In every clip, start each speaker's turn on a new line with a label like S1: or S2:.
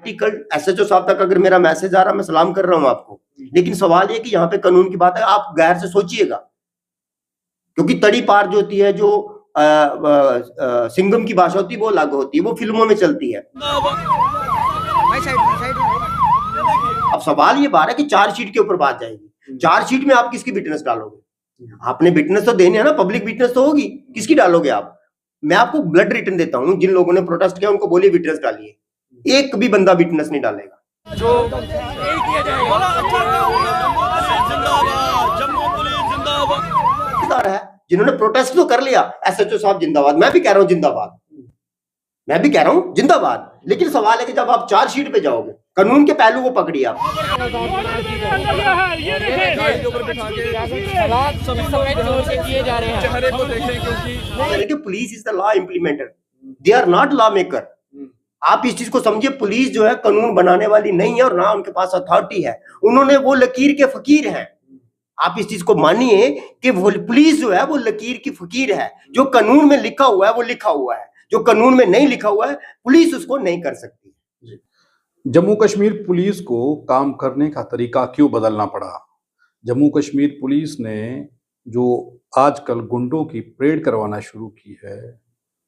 S1: Article SHO साहब तक अगर मेरा मैसेज आ रहा, मैं सलाम कर रहा हूं आपको, लेकिन सवाल ये कि यहाँ पे कानून की बात है, आप गैर से सोचिएगा, क्योंकि तड़ी पार जो होती है, जो सिंघम की भाषा होती है वो लागू होती है, वो फिल्मों में चलती है। अब सवाल ये बात है कि चार्जशीट के ऊपर बात जाएगी, चार्जशीट में आप किसकी विटनेस डालोगे? आपने विटनेस तो देनी है ना, पब्लिक विटनेस तो होगी, किसकी डालोगे आप? मैं आपको ब्लड रिटन देता हूं, जिन लोगों ने प्रोटेस्ट किया उनको बोलिए विटनेस डालिए, एक भी बंदा विटनेस नहीं डालेगा। जो है जिन्होंने प्रोटेस्ट तो कर लिया, एसएचओ साहब जिंदाबाद, मैं भी कह रहा हूं जिंदाबाद, मैं भी कह रहा हूं जिंदाबाद, लेकिन सवाल है कि जब आप चार्जशीट पे जाओगे, कानून के पहलू को पकड़िए आप। Police is the law implementer, they are not law maker. आप इस चीज को समझिए, पुलिस जो है कानून बनाने वाली नहीं है और ना उनके पास अथॉरिटी है, उन्होंने वो लकीर के फकीर हैं। आप इस चीज को मानिए कि वो पुलिस जो है वो लकीर की फकीर है, जो कानून में लिखा हुआ है वो लिखा हुआ है, जो कानून में नहीं लिखा हुआ है पुलिस उसको नहीं कर सकती।
S2: जम्मू कश्मीर पुलिस को काम करने का तरीका क्यों बदलना पड़ा? जम्मू कश्मीर पुलिस ने जो आजकल गुंडों की परेड करवाना शुरू की है,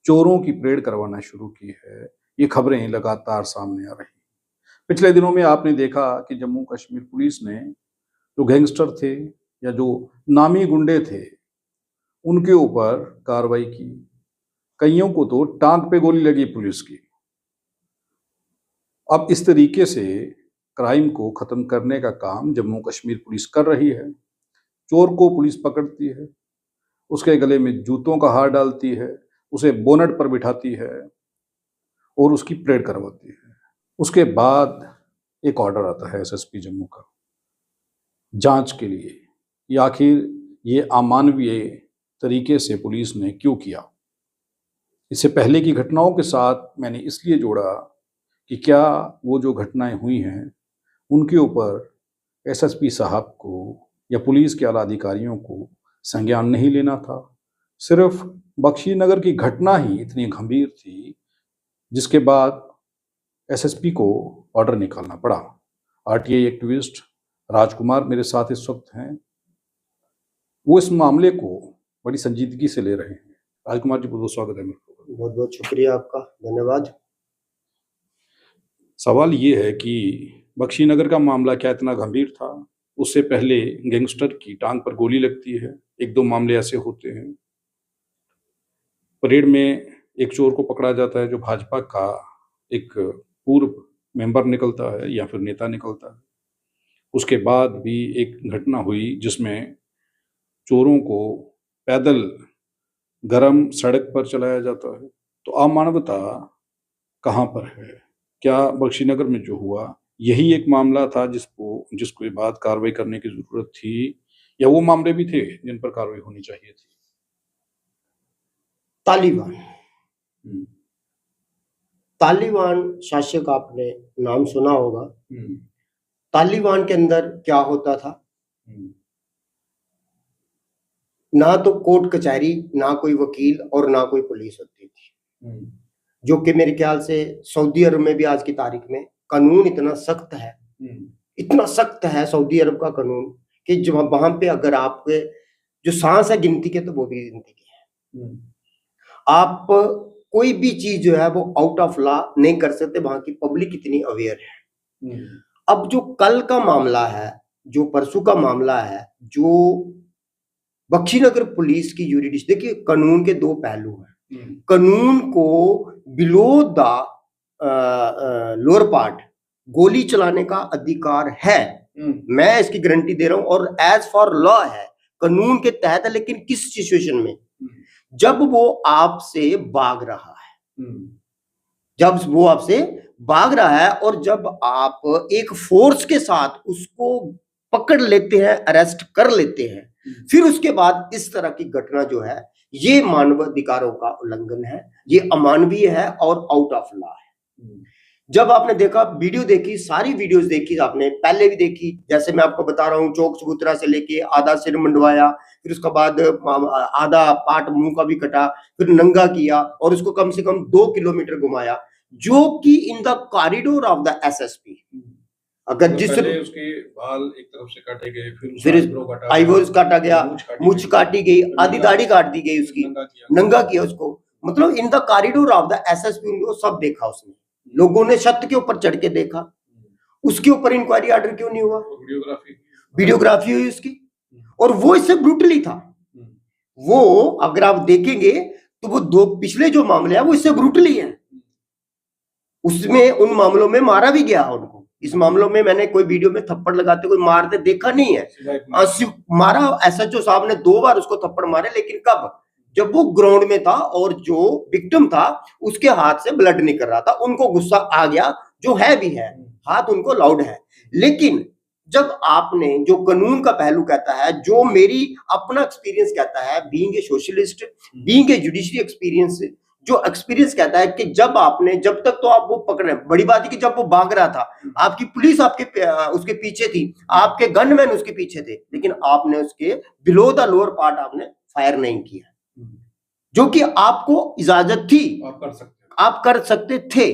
S2: चोरों की परेड करवाना शुरू की है, ये खबरें लगातार सामने आ रही। पिछले दिनों में आपने देखा कि जम्मू कश्मीर पुलिस ने जो गैंगस्टर थे या जो नामी गुंडे थे उनके ऊपर कार्रवाई की, कईयों को तो टांग पे गोली लगी पुलिस की। अब इस तरीके से क्राइम को खत्म करने का काम जम्मू कश्मीर पुलिस कर रही है। चोर को पुलिस पकड़ती है, उसके गले में जूतों का हार डालती है, उसे बोनट पर बिठाती है और उसकी परेड करवाती है। उसके बाद एक ऑर्डर आता है एसएसपी जम्मू का जांच के लिए, या आखिर ये अमानवीय तरीके से पुलिस ने क्यों किया। इससे पहले की घटनाओं के साथ मैंने इसलिए जोड़ा कि क्या वो जो घटनाएं हुई हैं उनके ऊपर एसएसपी साहब को या पुलिस के आला अधिकारियों को संज्ञान नहीं लेना था। सिर्फ बख्शी नगर की घटना ही इतनी गंभीर थी जिसके बाद एसएसपी को ऑर्डर निकालना पड़ा। आरटीआई एक्टिविस्ट राजकुमार मेरे साथ इस वक्त हैं, वो इस मामले को बड़ी संजीदगी से ले रहे हैं। राजकुमार जी, बहुत स्वागत है। मेरे को
S1: बहुत बहुत शुक्रिया आपका, धन्यवाद।
S2: सवाल ये है कि बख्शी नगर का मामला क्या इतना गंभीर था? उससे पहले गैंगस्टर की टांग पर गोली लगती है, एक दो मामले ऐसे होते हैं। परेड में एक चोर को पकड़ा जाता है जो भाजपा का एक पूर्व मेंबर निकलता है या फिर नेता निकलता है। उसके बाद भी एक घटना हुई जिसमें चोरों को पैदल गरम सड़क पर चलाया जाता है। तो अमानवता कहाँ पर है? क्या बख्शी नगर में जो हुआ यही एक मामला था जिसको बाद कार्रवाई करने की जरूरत थी, या वो मामले भी थे जिन पर कार्रवाई होनी चाहिए थी?
S1: तालिबान शासक आपने नाम सुना होगा। तालिबान के अंदर क्या होता था? ना तो कोर्ट कचहरी, ना कोई वकील और ना कोई पुलिस होती थी, जो कि मेरे ख्याल से सऊदी अरब में भी आज की तारीख में कानून इतना सख्त है, इतना सख्त है सऊदी अरब का कानून कि जब वहां पे अगर आपके जो सांस है गिनती के, तो वो भी गिनती के है। आप कोई भी चीज जो है वो आउट ऑफ लॉ नहीं कर सकते, वहां की पब्लिक इतनी अवेयर है। अब जो कल का मामला है, जो परसों का मामला है, जो बख्शी नगर पुलिस की यूरिडिक्शन, देखिए कानून के दो पहलू हैं। कानून को बिलो द लोअर पार्ट गोली चलाने का अधिकार है, मैं इसकी गारंटी दे रहा हूं, और एज फॉर लॉ है, कानून के तहत है। लेकिन किस सिचुएशन में? जब वो आपसे भाग रहा है, जब वो आपसे भाग रहा है और जब आप एक फोर्स के साथ उसको पकड़ लेते हैं, अरेस्ट कर लेते हैं, फिर उसके बाद इस तरह की घटना जो है ये मानवाधिकारों का उल्लंघन है, ये अमानवीय है और आउट ऑफ लॉ है। जब आपने देखा, वीडियो देखी, सारी वीडियोस देखी आपने, पहले भी देखी, जैसे मैं आपको बता रहा हूँ, चौक चबूतरा से लेके आधा सिर मंडवाया, फिर उसके बाद आधा पार्ट मुंह का भी कटा, फिर नंगा किया और उसको कम से कम 2 किलोमीटर घुमाया। जो कि in the corridor of the SSP, अगर
S2: तो
S1: जिस
S2: पहले उसके बाल एक तरफ से काटे गए,
S1: फिर आईब्रोज काटा गया, मुछ काटी गई, आधी दाढ़ी काट दी गई उसकी, नंगा किया उसको, मतलब in the corridor of the SSP उनको सब देखा उसने, लोगों ने छत के ऊपर चढ़ के देखा, उसके ऊपर इंक्वायरी ऑर्डर क्यों नहीं हुआ? वीडियोग्राफी हुई उसकी, और वो इससे ब्रूटली था। वो अगर आप देखेंगे तो वो दो पिछले जो मामले हैं वो इससे ब्रूटली है, उसमें उन मामलों में मारा भी गया उनको। इस मामलों में मैंने कोई वीडियो में थप्पड़ लगाते कोई मारते देखा नहीं है। मारा एसएचओ साहब ने 2 बार उसको थप्पड़ मारे, लेकिन कब? जब वो ग्राउंड में था और जो विक्टिम था उसके हाथ से ब्लड निकल रहा था, उनको गुस्सा आ गया, जो है भी है, हाथ उनको लाउड है। लेकिन जब आपने जो कानून का पहलू कहता है, जो मेरी अपना एक्सपीरियंस कहता है, being a socialist, being a judiciary experience, जो एक्सपीरियंस कहता है कि जब आपने, जब तक तो आप वो पकड़ रहे, बड़ी बात है कि जब वो भाग रहा था, आपकी पुलिस आपके उसके पीछे थी, आपके गनमैन उसके पीछे थे, लेकिन आपने उसके बिलो द लोअर पार्ट आपने फायर नहीं किया, जो कि आपको इजाजत थी, आप कर सकते थे।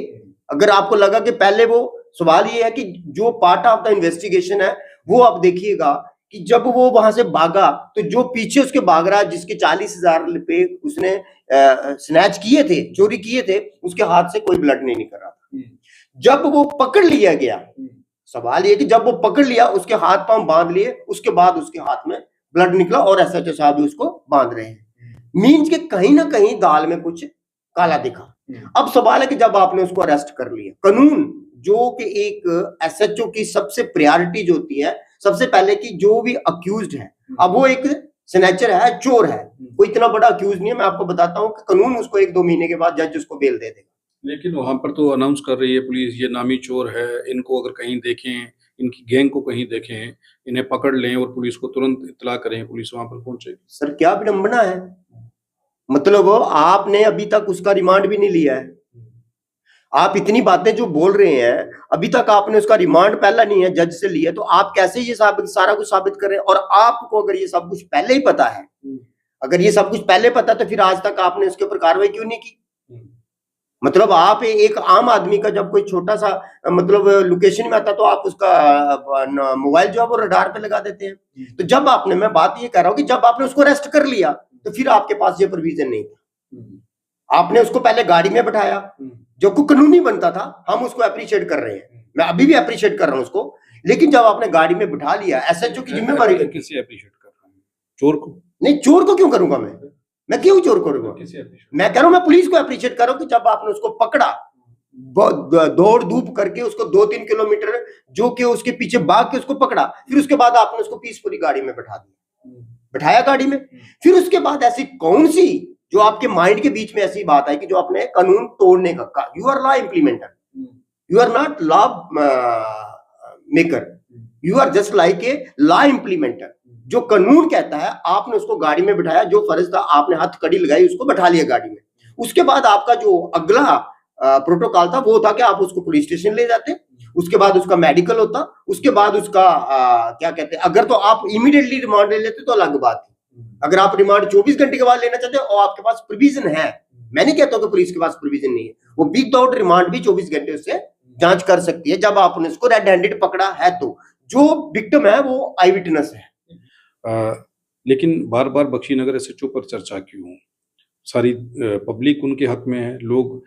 S1: अगर आपको लगा कि पहले वो, सवाल ये है कि जो पार्ट ऑफ द इन्वेस्टिगेशन है वो आप देखिएगा कि जब वो वहां से भागा तो जो पीछे उसके भाग रहा, जिसके 40,000 रुपए उसने स्नैच किए थे, चोरी किए थे, उसके हाथ से कोई ब्लड नहीं निकल रहा था। जब वो पकड़ लिया गया, सवाल ये कि जब वो पकड़ लिया, उसके हाथ पांव बांध लिए, उसके बाद उसके हाथ में ब्लड निकला और एसएचओ साहब भी उसको बांध रहे हैं। मीन्स के कहीं ना कहीं दाल में कुछ काला दिखा। अब सवाल है कि जब आपने उसको अरेस्ट कर लिया, कानून जो कि एक एसएचओ की सबसे प्रायोरिटी जो होती है, सबसे पहले कि जो भी अक्यूज्ड है, अब वो एक स्नैचर है, चोर है, कोई इतना बड़ा अक्यूज नहीं है, मैं आपको बताता हूं कि कानून उसको 1-2 महीने के बाद जज उसको बेल दे देगा।
S2: लेकिन वहां पर तो अनाउंस कर रही है पुलिस, ये नामी चोर है, इनको अगर कहीं देखें, इनकी गैंग को कहीं देखें, इन्हें पकड़ लें और पुलिस को तुरंत इत्तला करें, पुलिस वहां पर पहुंचेगी।
S1: सर क्या विडंबना है, मतलब आपने अभी तक उसका रिमांड भी नहीं लिया है, आप इतनी बातें जो बोल रहे हैं, अभी तक आपने उसका रिमांड पहला नहीं है, जज से लिया, तो आप कैसे ये सारा कुछ साबित कर रहे हैं? और आपको अगर ये सब कुछ पहले ही पता है, अगर ये सब कुछ पहले पता, तो फिर आज तक आपने उसके ऊपर कार्रवाई क्यों नहीं की? मतलब आप एक आम आदमी का जब कोई छोटा सा मतलब लोकेशन में आता तो आप उसका मोबाइल जो है वो रडार पे लगा देते हैं। तो जब आपने, मैं बात ये कर रहा हूँ कि जब आपने उसको अरेस्ट कर लिया तो फिर आपके पास ये प्रोविजन नहीं था। आपने उसको पहले गाड़ी में बैठाया, जो को कानूनी बनता था, हम उसको अप्रिशिएट कर रहे हैं, मैं अभी भी अप्रिशिएट कर रहा हूँ उसको, लेकिन जब आपने गाड़ी में बिठा लिया, एसएचओ की जिम्मेवारी।
S2: किसे अप्रिशिएट कर रहा है? चोर को?
S1: नहीं, चोर को क्यों करूंगा मैं क्यों चोर करूंगा? मैं कह रहा हूं, मैं पुलिस को अप्रिशिएट कर रहा हूं कि जब आपने उसको पकड़ा, दौड़ धूप करके उसको 2-3 किलोमीटर जो कि उसके पीछे भाग के उसको पकड़ा, फिर उसके बाद आपने उसको पीसफुली गाड़ी में बैठा दिया, बैठाया गाड़ी में, फिर उसके बाद ऐसी कौन सी जो आपके माइंड के बीच में ऐसी बात आई कि जो आपने कानून तोड़ने का, you are law implementer, you are not law maker, you are just like a law implementer. जो कानून कहता है, आपने उसको गाड़ी में बिठाया, जो फर्ज था आपने हाथ कड़ी लगाई, उसको बैठा लिया गाड़ी में, उसके बाद आपका जो अगला प्रोटोकॉल था वो था कि आप उसको पुलिस स्टेशन ले जाते, उसके बाद उसका मेडिकल होता, उसके बाद उसका क्या कहते हैं, अगर तो आप इमीडिएटली रिमांड ले लेते तो अलग बात थी, अगर आप रिमांड 24 घंटे के बाद लेना चाहते हो और आपके पास प्रोविजन है, मैं नहीं कहता कि पुलिस के पास प्रोविजन नहीं है, वो विदाउट रिमांड भी 24 घंटे उससे जांच कर सकती है, जब आपने उसको रेड हैंडेड पकड़ा है तो। जो विक्टिम है वो आई विटनेस है।
S2: लेकिन बार बार बख्शीनगर एसएचओ पर चर्चा क्यों? सारी पब्लिक उनके हक में है, लोग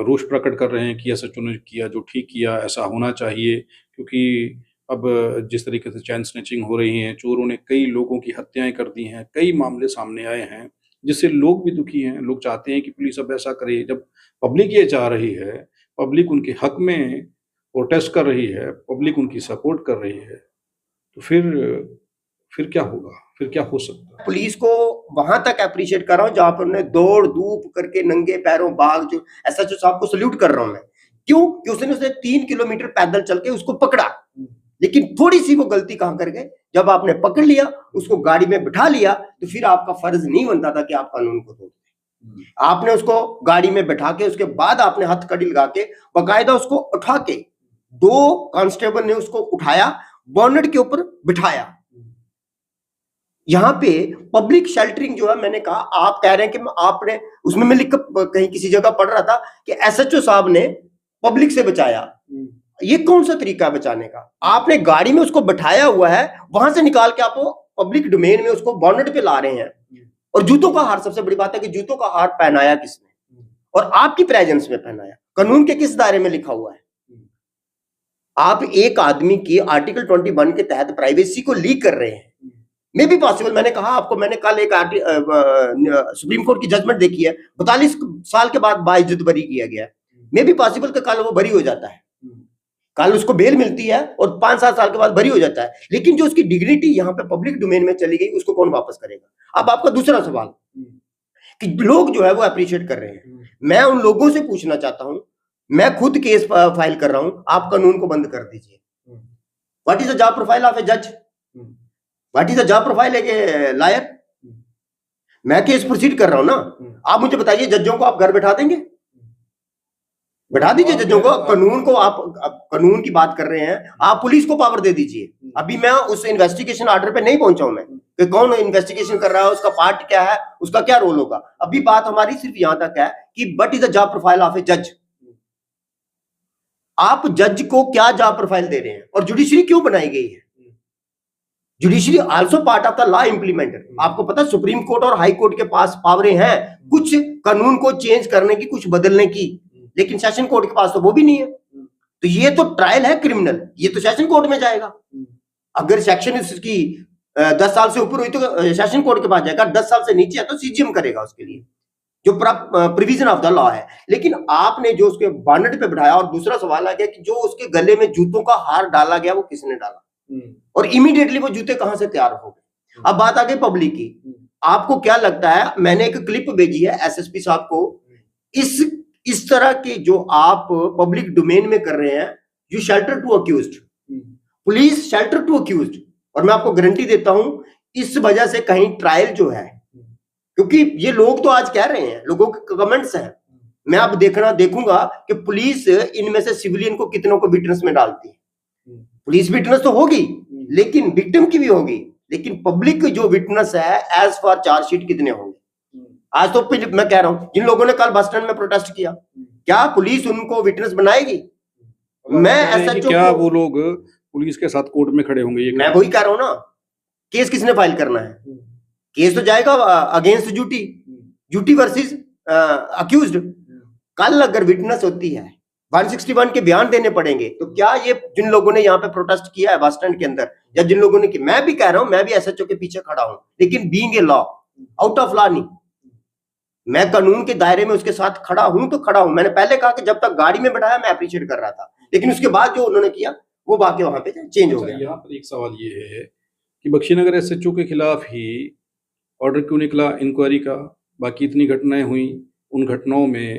S2: रोष प्रकट कर रहे हैं कि एसएचओ ने किया जो ठीक किया, ऐसा होना चाहिए, क्योंकि अब जिस तरीके से चैन स्नैचिंग हो रही है, चोरों ने कई लोगों की हत्याएं कर दी हैं, कई मामले सामने आए हैं, जिससे लोग भी दुखी हैं। लोग चाहते हैं कि पुलिस अब ऐसा करे। जब पब्लिक ये चाह रही है, पब्लिक उनके हक में प्रोटेस्ट कर रही है, पब्लिक उनकी सपोर्ट कर रही है, तो फिर क्या होगा, फिर क्या हो सकता है?
S1: पुलिस को वहां तक अप्रिशिएट कर रहा हूं जहां पर उन्होंने दौड़ धूप करके नंगे पैरों भाग, जो एसएचओ साहब को सल्यूट कर रहा हूं मैं, क्यों कि उसने 3 किलोमीटर पैदल चल के उसको पकड़ा, लेकिन थोड़ी सी वो गलती कहां कर गए, जब आपने पकड़ लिया, उसको गाड़ी में बिठा लिया, तो फिर आपका फर्ज नहीं बनता था कि आप कानून को तोड़ते। आपने उसको गाड़ी में बैठा के उसके बाद आपने हाथ कड़ी लगा के बाकायदा उसको उठा के, 2 कांस्टेबल ने उसको उठाया, बोनेट के ऊपर बिठाया, यहाँ पे पब्लिक शेल्टरिंग जो है, मैंने कहा, आप कह रहे हैं कि आपने उसमें, मैं लिख कहीं किसी जगह पढ़ रहा था कि एसएचओ साहब ने पब्लिक से बचाया। ये कौन सा तरीका है बचाने का? आपने गाड़ी में उसको बैठाया हुआ है, वहां से निकाल के आप पब्लिक डोमेन में उसको बॉनेट पे ला रहे हैं। और जूतों का हार, सबसे बड़ी बात है कि जूतों का हार पहनाया किसने और आपकी प्रेजेंस में पहनाया? कानून के किस दायरे में लिखा हुआ है? आप एक आदमी की आर्टिकल 21 के तहत प्राइवेसी को लीक कर रहे हैं। मे भी पॉसिबल, मैंने कहा आपको, मैंने कल एक सुप्रीम कोर्ट की जजमेंट देखी है, 42 साल के बाद बाइज्जत बरी किया गया है। मे भी पॉसिबल कि कल वो बरी हो जाता है, कल उसको बेल मिलती है और 5-7 साल के बाद बरी हो जाता है। लेकिन जो उसकी डिग्निटी यहाँ पे पब्लिक डोमेन में चली गई, उसको कौन वापस करेगा? अब आपका दूसरा सवाल कि लोग जो है वो अप्रिशिएट कर रहे हैं, मैं उन लोगों से पूछना चाहता हूं, मैं खुद केस फाइल कर रहा हूं, आप कानून को बंद कर दीजिए। What is the job profile of a जज? What is the job profile a lawyer? मैं केस प्रोसीड कर रहा हूं ना, आप मुझे बताइए, जजों को आप घर बैठा देंगे? बैठा दीजिए जजों को। कानून को आप कानून की बात कर रहे हैं, आप पुलिस को पावर दे दीजिए। अभी मैं उस इन्वेस्टिगेशन ऑर्डर पे नहीं पहुंचा हूं मैं कि कौन इन्वेस्टिगेशन कर रहा है, उसका पार्ट क्या है, उसका क्या रोल होगा। अभी बात हमारी सिर्फ यहां तक है कि what is the job profile of a जज? आप जज को क्या जॉब प्रोफाइल दे रहे हैं? और जुडिशरी क्यों बनाई गई है? Judiciary also part of the law implementer. आपको पता है सुप्रीम कोर्ट और हाई कोर्ट के पास पावरें हैं कुछ कानून को चेंज करने की, कुछ बदलने की, लेकिन सेशन कोर्ट के पास तो वो भी नहीं है। तो ये तो ट्रायल है क्रिमिनल, ये तो सेशन कोर्ट में जाएगा। अगर सेक्शन इसकी 10 साल से ऊपर हुई तो सेशन कोर्ट के पास जाएगा, 10 साल से नीचे है तो सीजीएम करेगा उसके लिए, जो प्रोविजन ऑफ द लॉ है। लेकिन आपने जो उसके बॉनेट पे बिठाया, और दूसरा सवाल आ गया कि जो उसके गले में जूतों का हार डाला गया वो किसने डाला, और इमीडिएटली वो जूते कहां से तैयार हो गए। अब बात आ गई पब्लिक की। आपको क्या लगता है, मैंने एक क्लिप भेजी है एसएसपी साहब को, इस तरह के जो आप पब्लिक डोमेन में कर रहे हैं, you shelter to accused, police shelter to accused. और मैं आपको गारंटी देता हूं इस वजह से कहीं ट्रायल जो है, क्योंकि ये लोग तो आज कह रहे हैं, लोगों के कमेंट्स हैं, मैं अब देखूंगा कि पुलिस इनमें से सिविलियन को कितनों को विटनेस में डालती है। पुलिस विटनेस तो होगी, लेकिन विक्टिम की भी होगी, लेकिन पब्लिक जो विटनेस है एज फॉर चार्जशीट कितने होंगे? आज तो मैं कह रहा हूं, जिन लोगों ने कल बस स्टैंड में प्रोटेस्ट किया, क्या पुलिस उनको विटनेस बनाएगी? मैं एसएचओ
S2: क्या वो लोग पुलिस के साथ कोर्ट में खड़े होंगे?
S1: मैं वही कह रहा हूं ना, केस किसने फाइल करना है? केस तो जाएगा अगेंस्ट ड्यूटी वर्सेस अक्यूज्ड। कल अगर विटनेस होती है, 161 के बयान देने पड़ेंगे, तो क्या ये जिन लोगों ने यहाँ पे प्रोटेस्ट किया है बस स्टैंड के अंदर, या जिन लोगों ने की, मैं भी कह रहा हूं, मैं भी एसएचओ के पीछे खड़ा हूं, लेकिन being a law, out of law नहीं, मैं कानून के दायरे में उसके साथ खड़ा हूं तो खड़ा हूं। मैंने पहले कहा कि जब तक गाड़ी में बैठाया मैं अप्रिशिएट कर रहा था, लेकिन उसके बाद जो उन्होंने किया वो बाकी वहां पे चेंज हो गया।
S2: यहाँ पर एक सवाल ये है कि बख्शीनगर एसएचओ के खिलाफ ही ऑर्डर क्यों निकला इंक्वायरी का? बाकी इतनी घटनाएं हुई, उन घटनाओं में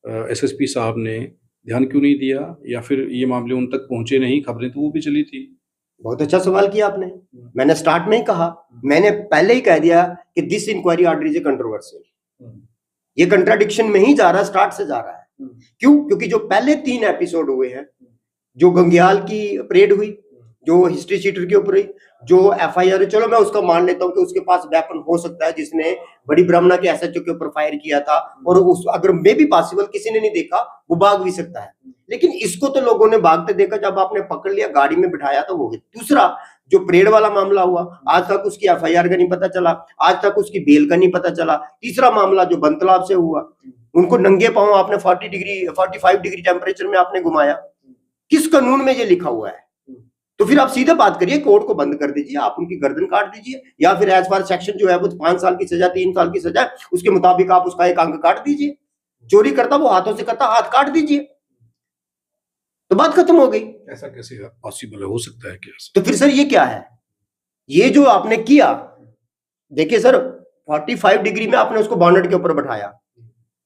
S2: एसएसपी साहब ने ध्यान क्यों नहीं दिया, या फिर ये मामले उन तक पहुंचे नहीं? खबरें तो वो भी चली थी।
S1: बहुत अच्छा सवाल किया आपने। मैंने स्टार्ट में ही कहा, मैंने पहले ही कह दिया कि this inquiry order is a controversial. ये कंट्राडिक्शन में ही जा रहा है, स्टार्ट से जा रहा है। क्यों? क्योंकि जो पहले 3 एपिसोड हुए हैं, जो गंग्याल की परेड हुई, जो हिस्ट्री शीटर के ऊपर हुई, जो एफआईआर, चलो मैं उसका मान लेता हूं कि उसके पास वेपन हो सकता है, जिसने बड़ी ब्राह्मणा के एसएचओ के ऊपर फायर किया था, और उस अगर मे भी पॉसिबल किसी ने नहीं देखा, वो भाग भी सकता है। लेकिन इसको तो लोगों ने भागते देखा, जब आपने पकड़ लिया, गाड़ी में बिठाया, तो हो गया। दूसरा जो परेड वाला मामला हुआ, आज तक उसकी एफआईआर का नहीं पता चला, आज तक उसकी बेल का नहीं पता चला। तीसरा मामला जो बनतलाब से हुआ, उनको नंगे पांव आपने 45 डिग्री टेम्परेचर में आपने घुमाया। किस कानून में ये लिखा हुआ है? तो फिर आप सीधे बात करिए, कोर्ट को बंद कर दीजिए, आप उनकी गर्दन काट दीजिए, या फिर एज फार सेक्शन जो है वो 5 साल की सजा, 3 साल की सजा, उसके मुताबिक आप उसका एक अंग काट दीजिए। चोरी करता वो हाथों से करता, हाथ काट दीजिए, तो बात खत्म हो गई।
S2: ऐसा कैसे पॉसिबल है? हो सकता है क्या?
S1: तो फिर सर ये क्या है? ये जो आपने किया, देखिए सर, 45 डिग्री में आपने उसको बॉनेट के ऊपर बैठाया।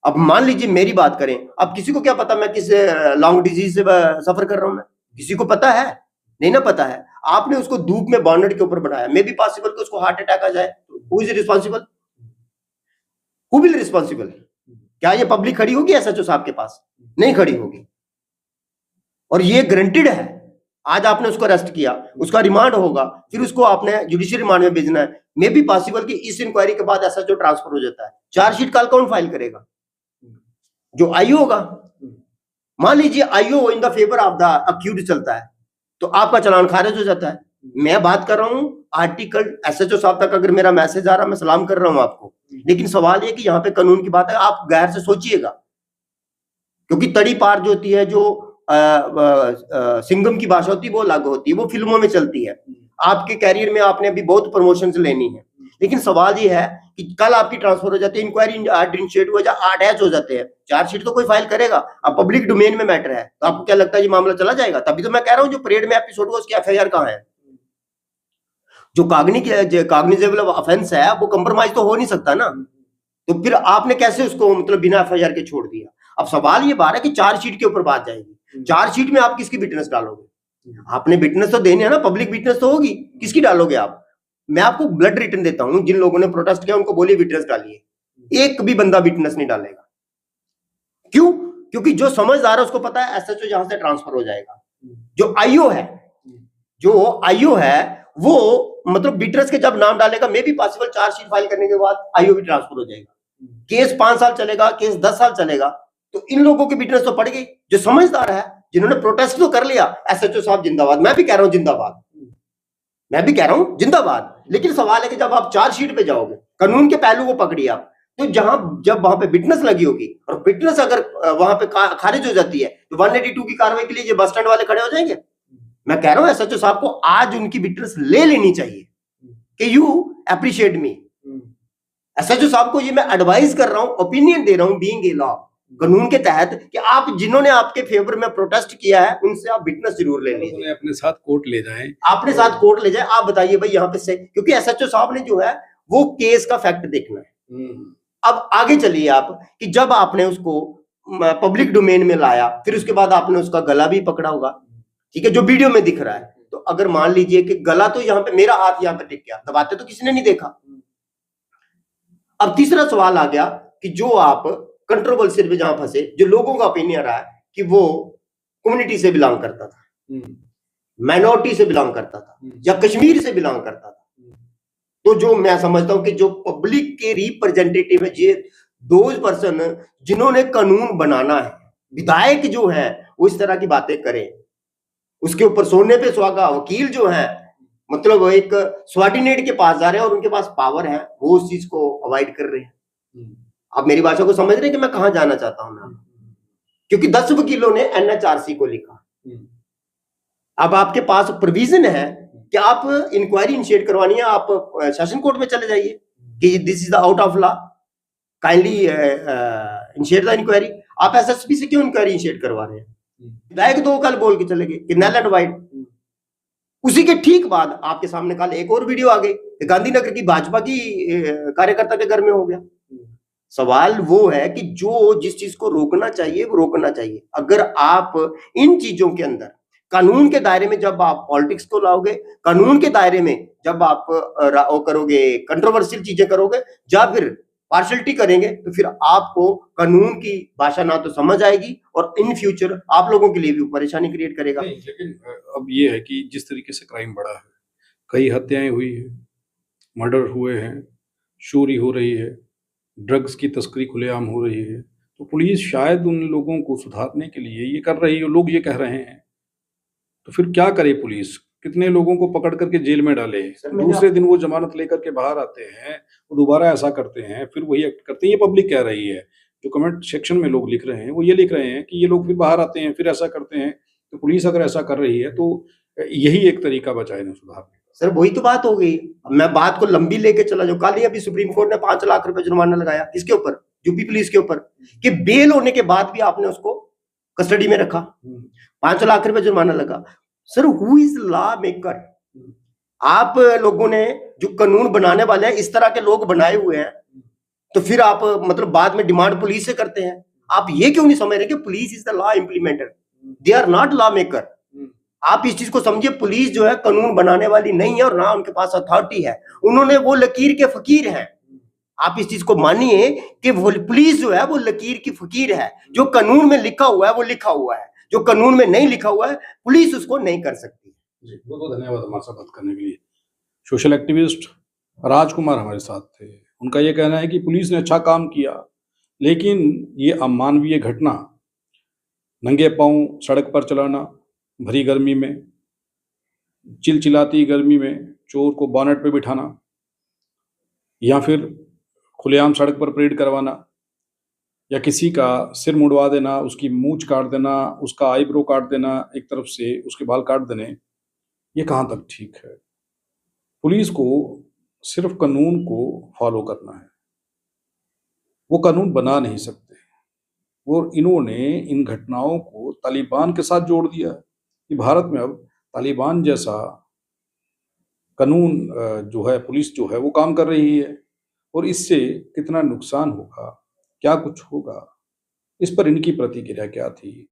S1: अब मान लीजिए मेरी बात करें, अब किसी को क्या पता मैं किस लॉन्ग डिजीज से सफर कर रहा हूं? मैं, किसी को पता है? नहीं ना पता है। आपने उसको धूप में बॉनेट के ऊपर बैठाया, मे बी पॉसिबल कि उसको हार्ट अटैक आ जाए। Who is responsible? Who will responsible? क्या ये पब्लिक खड़ी होगी एसएचओ साहब के पास? नहीं खड़ी होगी। और ये गारंटेड है, आज आपने उसको अरेस्ट किया, उसका रिमांड होगा, फिर उसको आपने जुडिशियल रिमांड में भेजना है। मे भी पॉसिबल कि इस इंक्वायरी के बाद एसएचओ ट्रांसफर हो जाता है, चार्जशीट कल कौन फाइल करेगा? जो आईओ होगा। मान लीजिए IO in the favour of the accused चलता है तो आपका चालान खारिज हो जाता है। मैं बात कर रहा हूं आर्टिकल, एसएचओ साहब तक अगर मेरा मैसेज आ रहा, मैं सलाम कर रहा हूं आपको, लेकिन सवाल ये कि यहाँ पे कानून की बात है, आप गैर से सोचिएगा, क्योंकि तड़ी पार जो होती है, जो सिंगम की भाषा होती है वो अलग होती है, वो फिल्मों में चलती है। आपके कैरियर में आपने अभी बहुत प्रमोशंस लेनी है, लेकिन सवाल ये है कि कल आपकी ट्रांसफर हो जाती है, इंक्वायरी इनिशिएट हो जाए, अटैच हो जाते हैं, चार्जशीट तो कोई फाइल करेगा। अब पब्लिक डोमेन में मैटर है तो आपको क्या लगता है ये मामला चला जाएगा? तभी तो मैं कह रहा हूं जो परेड में एपिसोड हुआ उसकी एफआईआर कहां है? जो कॉग्निजेबल ऑफेंस है वो कंप्रोमाइज तो हो नहीं सकता ना, तो फिर आपने कैसे उसको मतलब बिना एफआईआर के छोड़ दिया? अब सवाल ये बात है कि चार्जशीट के ऊपर बात जाएगी, चार्जशीट में आप किसकी विटनेस डालोगे? आपने विटनेस तो देनी है ना, पब्लिक विटनेस तो होगी, किसकी डालोगे आप? मैं आपको ब्लड रिटर्न देता हूं, जिन लोगों ने प्रोटेस्ट किया उनको बोलिए विटनेस डालिए, एक भी बंदा विटनेस नहीं डालेगा। क्यों? क्योंकि जो समझदार है उसको पता है एसएचओ जहां से ट्रांसफर हो जाएगा। जो आईओ है वो मतलब विटनेस के जब नाम डालेगा, मे भी पॉसिबल चार्जशीट फाइल करने के बाद आईओ भी ट्रांसफर हो जाएगा। केस 5 साल चलेगा, केस 10 साल चलेगा, तो इन लोगों की विटनेस तो पड़ गई। जो समझदार है, जिन्होंने प्रोटेस्ट तो कर लिया, एसएचओ साहब जिंदाबाद, मैं भी कह रहा हूं जिंदाबाद, लेकिन सवाल है कि जब आप चार्जशीट पे जाओगे, कानून के पहलू को पकड़िए आप, तो जब वहां पे विटनेस लगी होगी और विटनेस अगर वहां पे खारिज हो जाती है तो 182 की कार्रवाई के लिए ये बस स्टैंड वाले खड़े हो जाएंगे। मैं कह रहा हूं एसएचओ साहब को आज उनकी विटनेस ले लेनी चाहिए कि यू अप्रिशिएट मी। एसएचओ साहब को ये मैं एडवाइस कर रहा हूं, ओपिनियन दे रहा हूं, बीइंग ए लॉ, कानून के तहत, कि आप जिन्होंने आपके फेवर में प्रोटेस्ट किया है उनसे आप विटनेस जरूर ले लीजिए,
S2: अपने साथ कोर्ट ले जाएं,
S1: अपने साथ कोर्ट ले जाए। आप बताइए भाई यहाँ पे से, क्योंकि एसएचओ साहब ने जो है वो केस का फैक्ट देखना है। अब आगे चलिए आप कि जब आपने उसको पब्लिक डोमेन में लाया, फिर उसके बाद आपने उसका गला भी पकड़ा होगा, ठीक है, जो वीडियो में दिख रहा है। तो अगर मान लीजिए कि गला तो यहाँ पे, मेरा हाथ यहाँ पे टिक गया, दबाते तो किसी ने नहीं देखा। अब तीसरा सवाल आ गया कि जो आप कंट्रोवर्सी में जहां फंसे, जो लोगों का ओपिनियन रहा है कि वो कम्युनिटी से बिलोंग करता था, माइनॉरिटी से बिलोंग करता था, या कश्मीर से बिलोंग करता था, तो जो मैं समझता हूं कि जो पब्लिक के रिप्रेजेंटेटिव है, ये दो पर्सन जिन्होंने कानून बनाना है, विधायक जो है वो इस तरह की बातें करें, उसके ऊपर सोने पे सुहागा वकील जो है, मतलब एक स्वार्डिनेट के पास जा रहे हैं और उनके पास पावर है, वो उस चीज को अवॉइड कर रहे हैं। आप मेरी भाषा को समझ रहे हैं कि मैं कहां जाना चाहता हूं ना? क्योंकि 10 वकीलों ने एनएचआरसी को लिखा। अब आपके पास प्रोविजन है कि आप इंक्वायरी इनिशिएट करवानी है, आप सेशन कोर्ट में चले जाइए कि this is the out of law, kindly initiate the inquiry. आप एसएसपी से क्यों इंक्वायरी इनिशिएट करवा रहे हैं? विधायक तो कल बोल के चले गए कि नल एंड वाइड। उसी के ठीक बाद आपके सामने कल एक और वीडियो आ गई, गांधीनगर की भाजपा की कार्यकर्ता के घर में हो गया। सवाल वो है कि जो जिस चीज को रोकना चाहिए वो रोकना चाहिए। अगर आप इन चीजों के अंदर कानून के दायरे में जब आप पॉलिटिक्स को लाओगे, कानून के दायरे में जब आप करोगे कंट्रोवर्शियल चीजें करोगे, या फिर पार्शलिटी करेंगे, तो फिर आपको कानून की भाषा ना तो समझ आएगी और इन फ्यूचर आप लोगों के लिए भी परेशानी क्रिएट करेगा।
S2: लेकिन अब ये है कि जिस तरीके से क्राइम बढ़ा है, कई हत्याएं हुई है, मर्डर हुए हैं, चोरी हो रही है, ड्रग्स की तस्करी खुलेआम हो रही है, तो पुलिस शायद उन लोगों को सुधारने के लिए ये कर रही है, लोग ये कह रहे हैं, तो फिर क्या करे पुलिस? कितने लोगों को पकड़ करके जेल में डाले, दूसरे दिन वो जमानत लेकर के बाहर आते हैं, वो दोबारा ऐसा करते हैं, फिर वही एक्ट करते हैं। ये पब्लिक कह रही है, जो कमेंट सेक्शन में लोग लिख रहे हैं वो ये लिख रहे हैं कि ये लोग फिर बाहर आते हैं, फिर ऐसा करते हैं। तो पुलिस अगर ऐसा कर रही है तो यही एक तरीका बचा इन्हें सुधारने का।
S1: सर वही तो बात हो गई। मैं बात को लंबी लेके चला जाऊं, कल ही अभी सुप्रीम कोर्ट ने 5 लाख रुपए जुर्माना लगाया, किसके ऊपर? यूपी पुलिस के ऊपर, कि बेल होने के बाद भी आपने उसको कस्टडी में रखा, 5 लाख रुपए जुर्माना लगा। Sir who is law maker? आप लोगों ने जो कानून बनाने वाले हैं इस तरह के लोग बनाए हुए हैं, तो फिर आप मतलब बाद में डिमांड पुलिस से करते हैं। आप ये क्यों नहीं समझ रहे कि police is the law implementer, they are not law maker. आप इस चीज को समझिए, पुलिस जो है कानून बनाने वाली नहीं है और ना उनके पास अथॉरिटी है, उन्होंने वो लकीर के फकीर हैं। आप इस चीज को मानिए कि वो पुलिस जो है वो लकीर की फकीर है, जो कानून में लिखा हुआ है वो लिखा हुआ है, जो कानून में नहीं लिखा हुआ है पुलिस उसको नहीं कर सकती।
S2: जी, बहुत बहुत धन्यवाद हमारे साथ बात करने के लिए। सोशल एक्टिविस्ट राजकुमार हमारे साथ थे। उनका ये कहना है कि पुलिस ने अच्छा काम किया, लेकिन ये अमानवीय घटना, नंगे पांव सड़क पर चलाना, भरी गर्मी में, चिलचिलाती गर्मी में चोर को बॉनेट पे बिठाना, या फिर खुलेआम सड़क पर परेड करवाना, या किसी का सिर मुड़वा देना, उसकी मूंछ काट देना, उसका आईब्रो काट देना, एक तरफ से उसके बाल काट देने, ये कहाँ तक ठीक है? पुलिस को सिर्फ कानून को फॉलो करना है, वो कानून बना नहीं सकते। और इन्होंने इन घटनाओं को तालिबान के साथ जोड़ दिया कि भारत में अब तालिबान जैसा कानून जो है, पुलिस जो है वो काम कर रही है, और इससे कितना नुकसान होगा, क्या कुछ होगा, इस पर इनकी प्रतिक्रिया क्या थी?